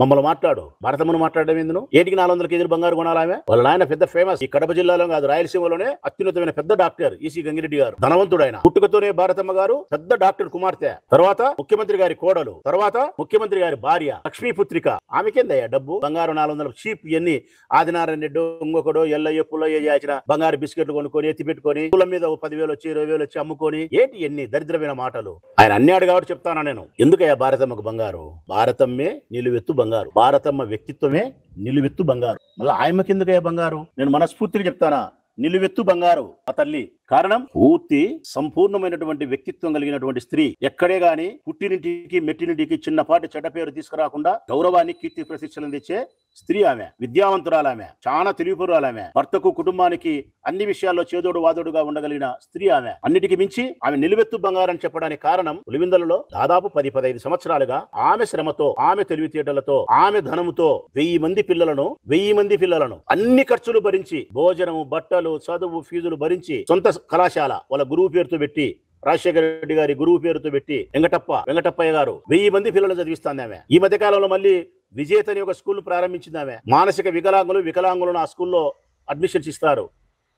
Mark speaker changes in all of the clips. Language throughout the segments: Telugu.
Speaker 1: మమ్మల్ని మాట్లాడు. భారతమ్మను మాట్లాడడం ఎందుకు? ఏటికి 400 కేజీలు బంగారు కొనాలి ఆమె? వాళ్ళ నాయన పెద్ద ఫేమస్, ఈ కడప జిల్లాలో కాదు రాయలసీమలోనే అత్యున్నతమైన పెద్ద డాక్టర్ ఈసీ గంగిరెడ్డి గారు. ధనవంతుడైన, పుట్టుకతోనే భారతమ్మ గారు పెద్ద డాక్టర్ కుమార్తె, తర్వాత ముఖ్యమంత్రి గారి కోడలు, తర్వాత ముఖ్యమంత్రి గారి భార్య, లక్ష్మీ పుత్రిక. ఆమెకేందయ్యా డబ్బు? బంగారు 400 చీప్ ఎన్ని ఆదినారాయణ రెడ్డి ఇంకొకడు ఎల్లయ్య పుల్లయ్య చేసిన బంగారు బిస్కెట్లు కొనుక్కొని ఎత్తి పెట్టుకొని పూల మీద 10,000 వచ్చి 20,000 వచ్చి అమ్ముకొని ఏంటి ఎన్ని దరిద్రమైన మాటలు. ఆయన అన్నాడు కాబట్టి చెప్తానా నేను. ఎందుకయ్యా భారతమ్మకు బంగారు? భారతమ్మే నిలువెత్తు బంగారు. భారతమ్మ వ్యక్తిత్వమే నిలువెత్తు బంగారు. మళ్ళీ ఆయమ్మకి ఎందుకయ్యా బంగారు? నేను మనస్ఫూర్తిగా చెప్తానా, నిలువెత్తు బంగారు ఆ తల్లి. కారణం పూర్తి సంపూర్ణమైనటువంటి వ్యక్తిత్వం కలిగినటువంటి స్త్రీ. ఎక్కడే గాని పుట్టినింటికి మెట్టినింటికి చిన్నపాటి చెడ్డ పేరు తీసుకురాకుండా గౌరవాన్ని కీర్తి ప్రతిష్టలను తెచ్చే స్త్రీ ఆమె. విద్యావంతురాలామె, చాలా తెలివిపురాలామె, భర్తకు కుటుంబానికి అన్ని విషయాల్లో చేదోడు వాదోడుగా ఉండగలిగిన స్త్రీ ఆమె. అన్నిటికీ మించి ఆమె నిలువెత్తు బంగారని చెప్పడానికి కారణం పులివెందులలో దాదాపు 10-15 సంవత్సరాలుగా ఆమె శ్రమతో, ఆమె తెలివితేటలతో, ఆమె ధనముతో 1000 మంది పిల్లలను అన్ని ఖర్చులు భరించి, భోజనము, బట్టలు, చదువు, ఫీజులు భరించి, సొంత కళాశాల వాళ్ళ గురువు పేరుతో పెట్టి, రాజశేఖర రెడ్డి గారి గురువు పేరుతో పెట్టి వెంకటప్పయ్య గారు 1000 మంది పిల్లలు చదివిస్తాంది ఆమె. ఈ మధ్య కాలంలో మళ్ళీ విజేత అని ఒక స్కూల్ ప్రారంభించింది ఆమె. మానసిక వికలాంగులను ఆ స్కూల్లో అడ్మిషన్స్ ఇస్తారు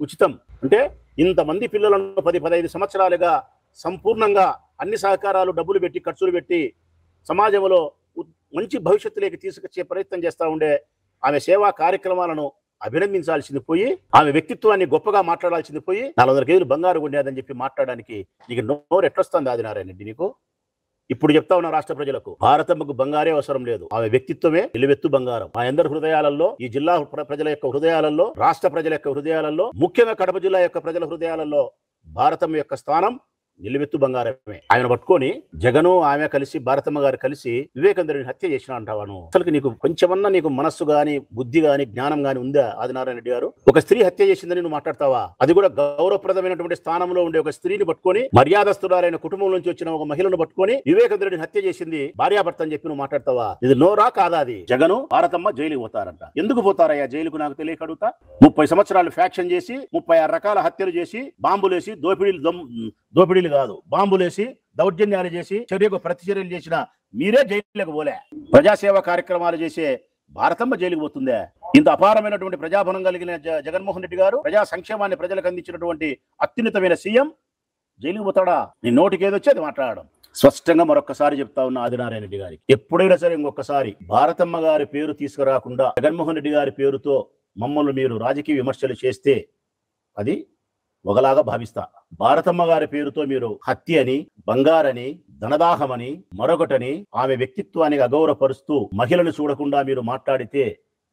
Speaker 1: ఉచితం. అంటే ఇంతమంది పిల్లలను 10-15 సంవత్సరాలుగా సంపూర్ణంగా అన్ని సహకారాలు, డబ్బులు పెట్టి, ఖర్చులు పెట్టి సమాజంలో మంచి భవిష్యత్తులోకి తీసుకొచ్చే ప్రయత్నం చేస్తూ ఉండే ఆమె సేవా కార్యక్రమాలను అభినందించాల్సింది పోయి, ఆమె వ్యక్తిత్వాన్ని గొప్పగా మాట్లాడాల్సింది పోయి 400 కేజీలు బంగారు ఉండేదని చెప్పి మాట్లాడడానికి నీకు నోరు ఎట్లొస్తుంది ఆదినారాయణ రెడ్డి నీకు? ఇప్పుడు చెప్తా ఉన్న రాష్ట్ర ప్రజలకు, భారతమ్మకు బంగారే అవసరం లేదు, ఆమె వ్యక్తిత్వమే నిలువెత్తు బంగారం. ఆ అందరి హృదయాలలో, ఈ జిల్లా ప్రజల యొక్క హృదయాలలో, రాష్ట్ర ప్రజల యొక్క హృదయాలలో, ముఖ్యంగా కడప జిల్లా యొక్క ప్రజల హృదయాలలో భారతమ్మ యొక్క స్థానం నిలువెత్తు బంగారమే. ఆయన పట్టుకొని జగను ఆమె కలిసి, భారతమ్మ గారు కలిసి వివేకానందుని హత్య చేసిన అంటావాను. అసలు నీకు కొంచెమన్నా నీకు మనస్సు గాని, బుద్ధి గాని, జ్ఞానం గాని ఉందా ఆదినారాయణ రెడ్డి గారు? ఒక స్త్రీ హత్య చేసిందని నువ్వు మాట్లాడతావా? అది కూడా గౌరవప్రదమైనటువంటి స్థానంలో ఉండే ఒక స్త్రీని పట్టుకొని, మర్యాదస్తురాలైన కుటుంబం నుంచి వచ్చిన ఒక మహిళను పట్టుకొని వివేకానందుని హత్య చేసింది భార్యాభర్త అని చెప్పి నువ్వు మాట్లాడతావా? ఇది నోరా కాదా? అది జగను, భారతమ్మ జైలుకి పోతారంట. ఎందుకు పోతారయ్యా జైలుకు? నాకు తెలియక అడుగుతా. 30 సంవత్సరాలు ఫ్యాక్షన్ చేసి, 36 రకాల హత్యలు చేసి, బాంబులేసి, దోపిడీలు కాదు, బాంబులేసి, దౌర్జన్యాలు చేసి, చర్యకు ప్రతిచర్యలు చేసిన మీరే జైలుకు పోలే. ప్రజాసేవ కార్యక్రమాలు చేసే భారతమ్మ జైలుకు పోతుందే? ఇంత అపారమైనటువంటి ప్రజాబలం కలిగిన జగన్మోహన్ రెడ్డి గారు, ప్రజా సంక్షేమాన్ని ప్రజలకు అందించినటువంటి అత్యున్నతమైన సీఎం జైలుకు పోతాడా? నీ నోటికి ఏదొచ్చి అది మాట్లాడడం. స్పష్టంగా మరొక్కసారి చెప్తా ఉన్న ఆదినారాయణ రెడ్డి గారికి, ఎప్పుడైనా సరే ఇంకొకసారి భారతమ్మ గారి పేరు తీసుకురాకుండా జగన్మోహన్ రెడ్డి గారి పేరుతో మమ్మల్ని మీరు రాజకీయ విమర్శలు చేస్తే అది ఒకలాగా భావిస్తా. భారతమ్మ గారి పేరుతో మీరు హత్య అని, బంగారని, ధనదాహమని, మరొకటని ఆమె వ్యక్తిత్వానికి అగౌరవపరుస్తూ మహిళను చూడకుండా మీరు మాట్లాడితే,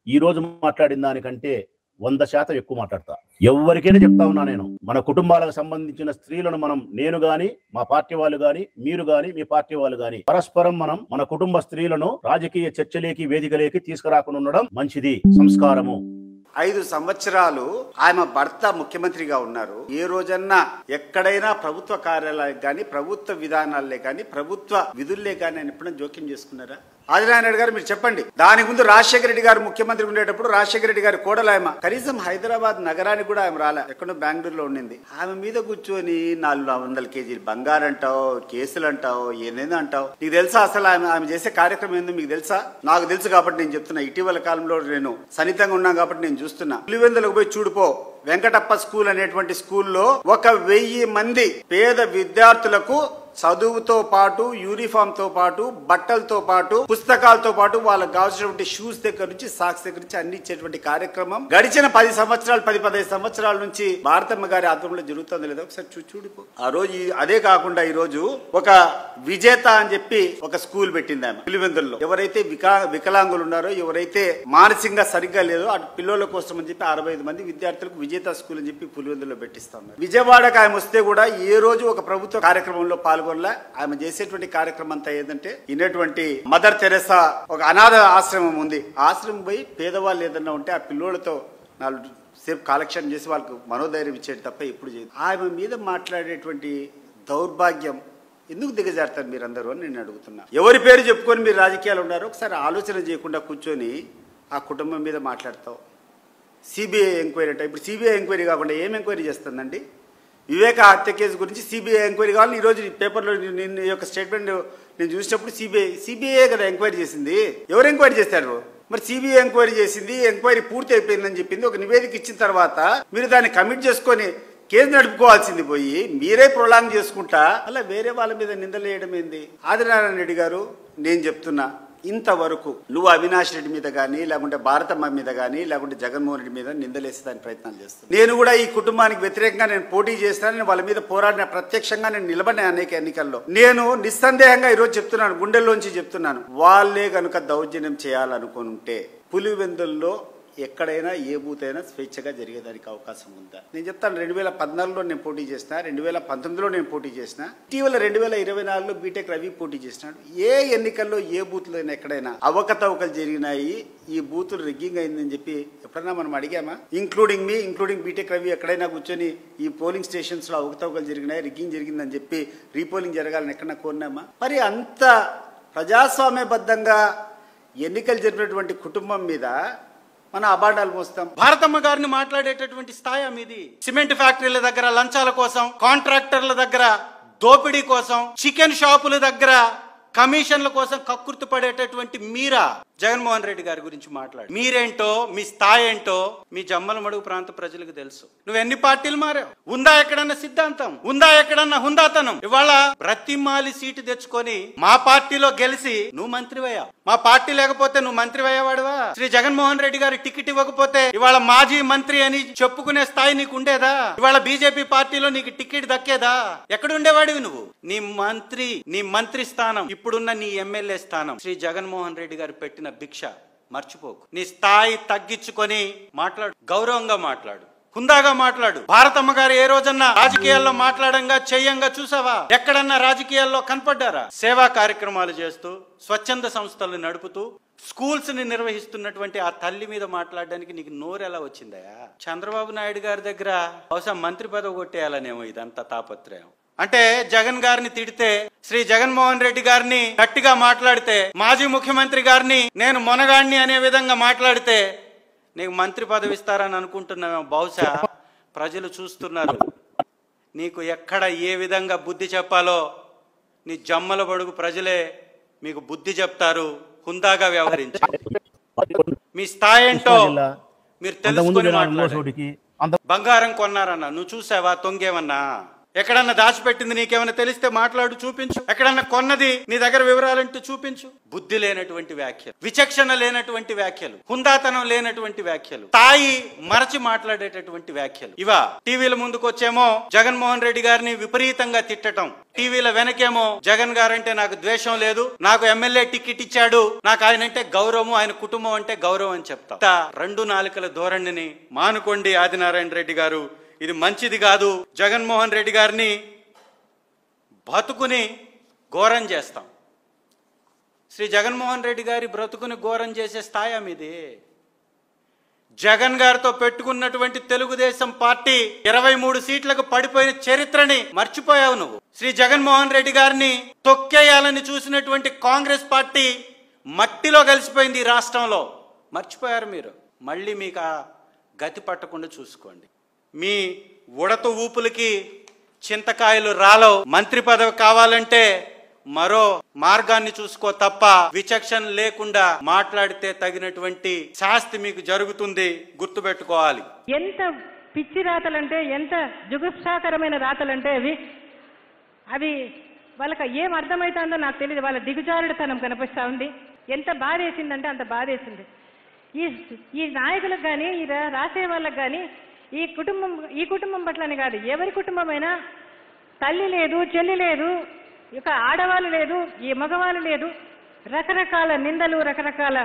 Speaker 1: ఈ రోజు మాట్లాడిన దానికంటే 100% ఎక్కువ మాట్లాడతా. ఎవరికైనా చెప్తా ఉన్నా నేను, మన కుటుంబాలకు సంబంధించిన స్త్రీలను మనం, నేను గాని, మా పార్టీ వాళ్ళు గాని, మీరు గాని, మీ పార్టీ వాళ్ళు గాని, పరస్పరం మనం మన కుటుంబ స్త్రీలను రాజకీయ చర్చలేకి, వేదికలేకి తీసుకురాకుండా ఉండడం మంచిది, సంస్కారము.
Speaker 2: 5 సంవత్సరాలు ఆమె భర్త ముఖ్యమంత్రిగా ఉన్నారు. ఏ రోజన్నా ఎక్కడైనా ప్రభుత్వ కార్యాలయాలకు కానీ, ప్రభుత్వ విధానాలే కానీ, ప్రభుత్వ విధుల్లే కానీ ఆయన ఎప్పుడైనా జోక్యం చేసుకున్నారా? ఆదినారాయణ రెడ్డి గారు మీరు చెప్పండి. దానికి ముందు రాజశేఖర రెడ్డి గారు ముఖ్యమంత్రి ఉండేటప్పుడు రాజశేఖర రెడ్డి గారి కోడలు ఆమె కనీసం హైదరాబాద్ నగరానికి కూడా ఆమె రాలే, ఎక్కడో బెంగళూరులో ఉండింది. ఆమె మీద కూర్చొని 400 కేజీలు బంగారు అంటావు, కేసులు అంటావు, ఏనేదో అంటావు. నీకు తెలుసా అసలు ఆమె చేసే కార్యక్రమం ఏందో మీకు తెలుసా? నాకు తెలుసు కాబట్టి నేను చెప్తున్నా. ఇటీవల కాలంలో నేను సన్నిహితంగా ఉన్నాను కాబట్టి నేను చూస్తున్నా. పులివెందులకు పోయి చూడిపో. వెంకటప్ప స్కూల్ అనేటువంటి స్కూల్లో 1000 మంది పేద విద్యార్థులకు చదువుతో పాటు, యూనిఫామ్ తో పాటు, బట్టలతో పాటు, పుస్తకాలతో పాటు వాళ్ళకి కావాల్సినటువంటి షూస్ దగ్గర నుంచి, సాక్స్ దగ్గర నుంచి అన్ని ఇచ్చేటువంటి కార్యక్రమం గడిచిన 10-15 సంవత్సరాల నుంచి భారతమ్మ గారి ఆధ్వర్యంలో జరుగుతుంది లేదా ఒకసారి చూడిపో. ఆ రోజు అదే కాకుండా ఈ రోజు ఒక విజేత అని చెప్పి ఒక స్కూల్ పెట్టింది ఆమె పులివెందుల్లో. ఎవరైతే వికలాంగులు ఉన్నారో, ఎవరైతే మానసికంగా సరిగ్గా లేదో ఆ పిల్లల కోసం అని చెప్పి 65 మంది విద్యార్థులకు విజేత స్కూల్ అని చెప్పి పులివెందుల్లో పెట్టిస్తా ఉన్నారు. విజయవాడకు ఆమె వస్తే కూడా ఏ రోజు ఒక ప్రభుత్వ కార్యక్రమంలో పాల్గొనలే. ఆమె చేసేటువంటి కార్యక్రమం అంతా ఏంటంటే, ఇన్నటువంటి మదర్ తెరెసా ఒక అనాథ ఆశ్రమం ఉంది, ఆశ్రమం పోయి పేదవాళ్ళు ఏదన్నా ఉంటే ఆ పిల్లోళ్ళతో 4 సేపు కాలక్షేపం చేసి వాళ్ళకు మనోధైర్యం ఇచ్చేది తప్ప ఎప్పుడు చేయదు. ఆమె మీద మాట్లాడేటువంటి దౌర్భాగ్యం ఎందుకు దిగజారుతారు మీరందరూ అని నేను అడుగుతున్నా. ఎవరి పేరు చెప్పుకొని మీరు రాజకీయాలు ఉన్నారో ఒకసారి ఆలోచన చేయకుండా కూర్చొని ఆ కుటుంబం మీద మాట్లాడతావు. సిబిఐ ఎంక్వైరీ అంటే, ఇప్పుడు సిబిఐ ఎంక్వైరీ కాకుండా ఏం ఎంక్వైరీ చేస్తుందండి? వివేక హత్య కేసు గురించి సిబిఐ ఎంక్వైరీ కావాలి. ఈరోజు పేపర్లో నీ యొక్క స్టేట్మెంట్ నేను చూసినప్పుడు సిబిఐ కదా ఎంక్వైరీ చేసింది. ఎవరు ఎంక్వైరీ చేస్తారు? మరి సిబిఐ ఎంక్వైరీ చేసింది, ఎంక్వైరీ పూర్తి అయిపోయిందని చెప్పింది. ఒక నివేదిక ఇచ్చిన తర్వాత మీరు దాన్ని కమిట్ చేసుకొని కేసు నడుపుకోవాల్సింది పోయి మీరే ప్రొలాంగ్ చేసుకుంటా అలా వేరే వాళ్ళ మీద నిందలేయడం ఏంది? ఆదినారాయణ రెడ్డి గారు, నేను చెప్తున్నా, ఇంతవరకు నువ్వు అవినాష్ రెడ్డి మీద కానీ లేకుంటే భారతమ్మ మీద కానీ లేకుంటే జగన్మోహన్ రెడ్డి మీద నిందలేసేదానికి ప్రయత్నాలు చేస్తాను. నేను కూడా ఈ కుటుంబానికి వ్యతిరేకంగా నేను పోటీ చేస్తానని వాళ్ళ మీద పోరాడిన, ప్రత్యక్షంగా నేను నిలబడిన అనేక ఎన్నికల్లో. నేను నిస్సందేహంగా ఈరోజు చెప్తున్నాను, గుండెల్లోంచి చెప్తున్నాను, వాళ్ళే కనుక దౌర్జన్యం చేయాలనుకుంటే పులివెందుల్లో ఎక్కడైనా ఏ బూత్ అయినా స్వేచ్ఛగా జరిగేదానికి అవకాశం ఉందా? నేను చెప్తాను, 2014లో నేను పోటీ చేసిన, 2019లో నేను పోటీ చేసిన, ఇటీవల 2024లో బీటెక్ రవి పోటీ చేసినాడు. ఏ ఎన్నికల్లో ఏ బూత్లో అయినా ఎక్కడైనా అవకతవకలు జరిగినాయి, ఈ బూతులు రిగ్గింగ్ అయిందని చెప్పి ఎప్పుడైనా మనం అడిగామా? ఇంక్లూడింగ్ బీటెక్ రవి ఎక్కడైనా కూర్చొని ఈ పోలింగ్ స్టేషన్స్ లో అవకతవకలు జరిగినాయి, రిగ్గింగ్ జరిగిందని చెప్పి రీపోలింగ్ జరగాలని ఎక్కడన్నా కోరినామా? మరి అంత ప్రజాస్వామ్యబద్ధంగా ఎన్నికలు జరిపినటువంటి కుటుంబం మీద మన అబాండాలు మోస్తాం.
Speaker 3: భారతమ్మ గారిని మాట్లాడేటటువంటి స్థాయి మీది. సిమెంట్ ఫ్యాక్టరీల దగ్గర లంచాల కోసం, కాంట్రాక్టర్ల దగ్గర దోపిడీ కోసం, చికెన్ షాపుల దగ్గర కమిషన్ల కోసం కక్కుర్తి పడేటటువంటి మీరా జగన్మోహన్ రెడ్డి గారి గురించి మాట్లాడు. మీరేంటో, మీ స్థాయి ఏంటో మీ జమ్మలమడుగు ప్రాంత ప్రజలకు తెలుసు. నువ్వు ఎన్ని పార్టీలు మారావు? ఉందా ఎక్కడన్నా సిద్ధాంతం? ఉందా ఎక్కడన్నా హుందాతనం? ఇవాళ బ్రతిమాలి సీటు తెచ్చుకొని మా పార్టీలో గెలిచి నువ్వు మంత్రివయ్యా. మా పార్టీ లేకపోతే నువ్వు మంత్రివయ్యేవాడువా? శ్రీ జగన్మోహన్ రెడ్డి గారి టికెట్ ఇవ్వకపోతే ఇవాళ మాజీ మంత్రి అని చెప్పుకునే స్థాయి నీకు ఉండేదా? ఇవాళ బీజేపీ పార్టీలో నీకు టికెట్ దక్కేదా? ఎక్కడుండేవాడివి నువ్వు? నీ మంత్రి స్థానం, ఇప్పుడున్న నీ ఎమ్మెల్యే స్థానం శ్రీ జగన్మోహన్ రెడ్డి గారు పెట్టిన భిక్ష. మర్చిపోకు. నీ స్థాయి తగ్గించుకొని మాట్లాడు, గౌరవంగా మాట్లాడు, హుందాగా మాట్లాడు. భారతమ్మ గారు ఏ రోజన్నా రాజకీయాల్లో మాట్లాడంగా చెయ్యంగా చూసావా? ఎక్కడన్నా రాజకీయాల్లో కనపడ్డారా? సేవా కార్యక్రమాలు చేస్తూ, స్వచ్ఛంద సంస్థలు నడుపుతూ, స్కూల్స్ ని నిర్వహిస్తున్నటువంటి ఆ తల్లి మీద మాట్లాడడానికి నీకు నోరు ఎలా వచ్చిందయా? చంద్రబాబు నాయుడు గారి దగ్గర బహుశా మంత్రి పదవి కొట్టేయాలనేమో ఇదంతా తాపత్రయం. అంటే జగన్ గారిని తిడితే, శ్రీ జగన్మోహన్ రెడ్డి గారిని గట్టిగా మాట్లాడితే, మాజీ ముఖ్యమంత్రి గారిని నేను మొనగాడిని అనే విధంగా మాట్లాడితే నీకు మంత్రి పదవి ఇస్తారని అనుకుంటున్నామేమో. బహుశా ప్రజలు చూస్తున్నారు, నీకు ఎక్కడ ఏ విధంగా బుద్ధి చెప్పాలో నీ జమ్మల బడుగు ప్రజలే మీకు బుద్ధి చెప్తారు. హుందాగా వ్యవహరించి మీ స్థాయి ఏంటో మీరు తెలుసుకొని మాట్లాడండి. బంగారం కొన్నారన్నా, నువ్వు చూసావా? తొంగేమన్నా? ఎక్కడన్నా దాచిపెట్టింది నీకేమైనా తెలిస్తే మాట్లాడు, చూపించు. ఎక్కడన్నా కొన్నది నీ దగ్గర వివరాలంటూ చూపించు. బుద్ధి లేనటువంటి వ్యాఖ్యలు, విచక్షణ లేనటువంటి వ్యాఖ్యలు, హుందాతనం లేనటువంటి వ్యాఖ్యలు, తాయి మరచి మాట్లాడేటటువంటి వ్యాఖ్యలు ఇవా. టీవీల ముందుకు వచ్చేమో జగన్మోహన్ రెడ్డి గారిని విపరీతంగా తిట్టడం, టీవీల వెనకేమో జగన్ గారంటే నాకు ద్వేషం లేదు, నాకు ఎమ్మెల్యే టికెట్ ఇచ్చాడు, నాకు ఆయన అంటే గౌరవం, ఆయన కుటుంబం అంటే గౌరవం అని చెప్తా. రెండు నాలుకల ధోరణిని మానుకోండి ఆదినారాయణ రెడ్డి గారు. ఇది మంచిది కాదు. జగన్మోహన్ రెడ్డి గారిని బతుకుని ఘోరం చేస్తాం. శ్రీ జగన్మోహన్ రెడ్డి గారి బ్రతుకుని ఘోరం చేసే స్థాయి మీది. జగన్ గారితో పెట్టుకున్నటువంటి తెలుగుదేశం పార్టీ 23 సీట్లకు పడిపోయిన చరిత్రని మర్చిపోయావు నువ్వు. శ్రీ జగన్మోహన్ రెడ్డి గారిని తొక్కేయాలని చూసినటువంటి కాంగ్రెస్ పార్టీ మట్టిలో కలిసిపోయింది ఈ రాష్ట్రంలో. మర్చిపోయారు మీరు. మళ్ళీ మీకు ఆ గతి పట్టకుండా చూసుకోండి. మీ ఉడత ఊపులకి చింతకాయలు రాలవు. మంత్రి పదవి కావాలంటే మరో మార్గాన్ని చూసుకో తప్ప విచక్షణ లేకుండా మాట్లాడితే తగినటువంటి శాస్తి మీకు జరుగుతుంది. గుర్తుపెట్టుకోవాలి.
Speaker 4: ఎంత పిచ్చి రాతలంటే, ఎంత జుగుప్సాకరమైన రాతలంటే అవి వాళ్ళకి ఏం అర్థమవుతుందో నాకు తెలియదు. వాళ్ళ దిగుజారుడుతనం కనిపిస్తా ఉంది. ఎంత బాధేసిందంటే అంత బాధేసింది. ఈ నాయకులకు కానీ, ఈ రాసే వాళ్ళకి కానీ, ఈ కుటుంబం పట్లని కాదు, ఎవరి కుటుంబమైనా తల్లి లేదు, చెల్లి లేదు, ఇక ఆడవాళ్ళు లేదు, ఈ మగవాళ్ళు లేదు, రకరకాల నిందలు, రకరకాల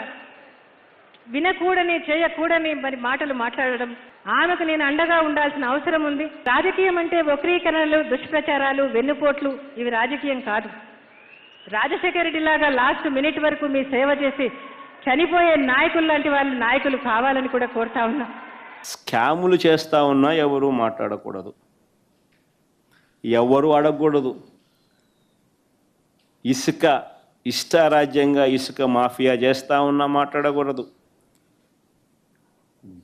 Speaker 4: వినకూడని, చేయకూడని మరి మాటలు మాట్లాడడం. ఆమెకు నేను అండగా ఉండాల్సిన అవసరం ఉంది. రాజకీయం అంటే వక్రీకరణలు, దుష్ప్రచారాలు, వెన్నుపోట్లు, ఇవి రాజకీయం కాదు. రాజశేఖర రెడ్డి లాగా లాస్ట్ మినిట్ వరకు మీ సేవ చేసి చనిపోయే నాయకులు లాంటి వాళ్ళు నాయకులు కావాలని కూడా కోరుతా ఉన్నా.
Speaker 5: స్కాములు చేస్తా ఉన్నా ఎవరు మాట్లాడకూడదు, ఎవరు అడగకూడదు. ఇష్టారాజ్యంగా ఇసుక మాఫియా చేస్తా ఉన్నా మాట్లాడకూడదు.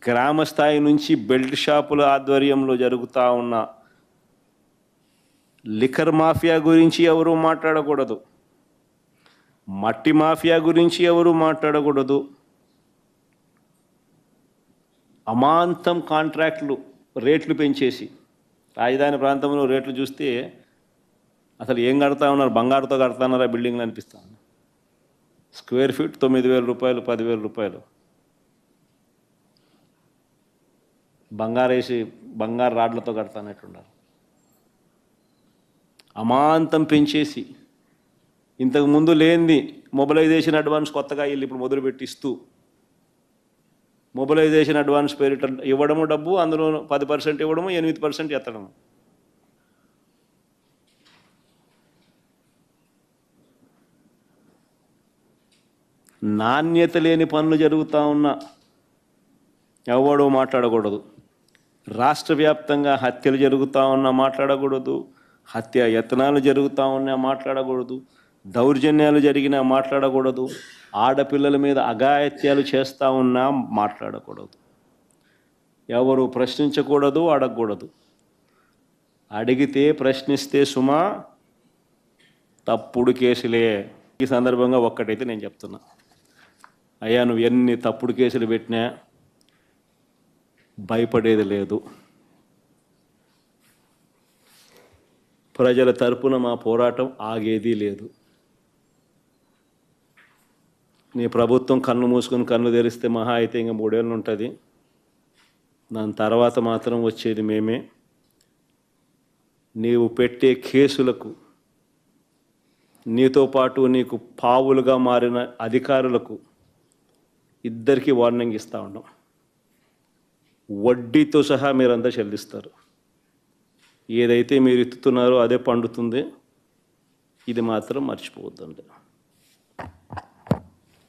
Speaker 5: గ్రామ స్థాయి నుంచి బెల్ట్ షాపుల ఆధ్వర్యంలో జరుగుతూ ఉన్న లిక్కర్ మాఫియా గురించి ఎవరు మాట్లాడకూడదు. మట్టి మాఫియా గురించి ఎవరు మాట్లాడకూడదు. అమాంతం కాంట్రాక్ట్లు రేట్లు పెంచేసి రాజధాని ప్రాంతంలో రేట్లు చూస్తే అసలు ఏం కడతా ఉన్నారు, బంగారుతో కడతాన్నారా బిల్డింగ్లు అనిపిస్తాను. స్క్వేర్ ఫీట్ 9,000 రూపాయలు, 10,000 రూపాయలు. బంగారేసి బంగారు రాడ్లతో కడతానట్టున్నారు. అమాంతం పెంచేసి ఇంతకు ముందు లేనిది మొబిలైజేషన్ అడ్వాన్స్ కొత్తగా వీళ్ళు ఇప్పుడు మొదలుపెట్టిస్తూ మొబిలైజేషన్ అడ్వాన్స్ పేరిట ఇవ్వడము డబ్బు, అందులో 10% ఇవ్వడము, 8% ఎత్తడము. నాణ్యత లేని పనులు జరుగుతూ ఉన్నా ఎవడో మాట్లాడకూడదు. రాష్ట్ర వ్యాప్తంగా హత్యలు జరుగుతూ ఉన్నా మాట్లాడకూడదు. హత్య యత్నాలు జరుగుతూ ఉన్నా మాట్లాడకూడదు. దౌర్జన్యాలు జరిగినా మాట్లాడకూడదు. ఆడపిల్లల మీద అఘాయిత్యాలు చేస్తూ ఉన్నా మాట్లాడకూడదు. ఎవరు ప్రశ్నించకూడదు, అడగకూడదు. అడిగితే ప్రశ్నిస్తే సుమా తప్పుడు కేసులే. ఈ సందర్భంగా ఒక్కటైతే నేను చెప్తున్నా, అయ్యా నువ్వు ఎన్ని తప్పుడు కేసులు పెట్టినా భయపడేది లేదు. ప్రజల తరపున మా పోరాటం ఆగేది లేదు. నీ ప్రభుత్వం కన్ను మూసుకొని కన్ను తెరిస్తే మహా అయితే ఇంకా 3 ఏళ్ళు ఉంటుంది. దాని తర్వాత మాత్రం వచ్చేది మేమే. నీవు పెట్టే కేసులకు, నీతో పాటు నీకు పావులుగా మారిన అధికారులకు ఇద్దరికీ వార్నింగ్ ఇస్తూ ఉన్నాం. వడ్డీతో సహా మీరంతా చెల్లిస్తారు. ఏదైతే మీరు ఎత్తుతున్నారో అదే పండుతుంది. ఇది మాత్రం మర్చిపోవద్దండి.